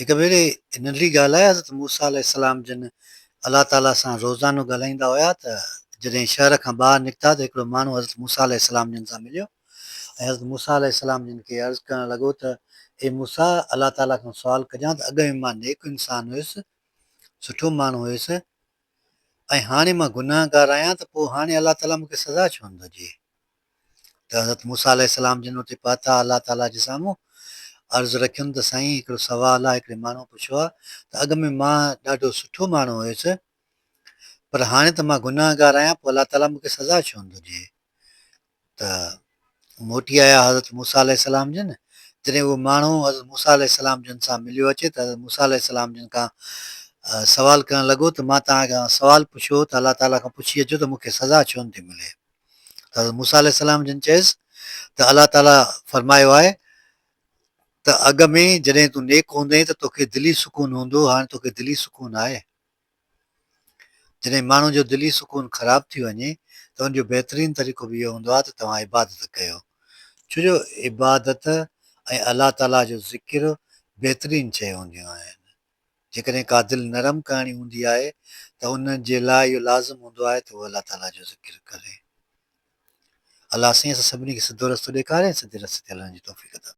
हिक भेरे नंढड़ी ॻाल्हि आहे हज़रत मूसा अलैहिस्सलाम जिन अलाह ताला सां रोज़ानो ॻाल्हाईंदा हुया त जॾहिं शहर खां ॿाहिरि निकिता त हिकिड़ो माण्हू हज़रत मूसा अलैहिस्सलाम जिन सां मिलियो ऐं हज़रत मूसा अलैहिस्सलाम जिन खे अर्ज़ु करणु लॻो त हे मूसा अलाह ताला खां सुवालु कजां त अॻ में मां नेक इंसान हुयुसि, सुठो माण्हू हुयुसि ऐं हाणे मां गुनाहगार आहियां त पोइ हाणे अलाह ताला मूंखे सज़ा छो नथो ॾिए? त हज़रत मूसा अलैहिस्सलाम जिन हुते पहुता अलाह ताला जे साम्हूं अर्ज़ु रखियुमि त साईं हिकिड़ो सुवालु आहे, हिकिड़े माण्हू पुछियो आहे त अॻ में मां ॾाढो सुठो माण्हू हुयुसि पर हाणे त मां गुनाहगार आहियां, पोइ अलाह ताला मूंखे सज़ा छो नथो ॾिए? त मोटी आया हज़रत मूसा अलैहिस्सलाम जिन। जॾहिं उहो माण्हू हज़रत मूसा अलैहिस्सलाम जिन सां मिलियो अचे त हज़रत मूसा अलैहिस्सलाम जिन खां सुवालु करणु लॻो त मां तव्हां खां सुवालु पुछियो त अलाह ताला खां पुछी अचो त मूंखे सज़ा छो नथी मिले? त हज़रत मूसा अलैहिस्सलाम जिन चयुसि त अलाह ताला फरमायो आहे त अॻ में जॾहिं तूं नेक हूंदे त तोखे दिली सुकून हूंदो, हाणे तोखे दिली सुकून आहे। जॾहिं माण्हू जो दिली सुकून ख़राब थी वञे त हुनजो बहितरीनु तरीक़ो बि इहो हूंदो आहे त तव्हां इबादत कयो। छो जो इबादत ऐं अलाह ताला जो ज़िकिर बहितरीनु शइ हूंदियूं आहिनि। जेकॾहिं का दिलि नरम करणी हूंदी आहे त उन जे लाइ इहो लाज़िम हूंदो आहे त उहो अलाह ताला जो ज़िकिर करे। अलाह साईं असां सभिनी खे सिधो रस्तो ॾेखारे, सिधे रस्ते ते हलण जी तौफ़ीक़ अता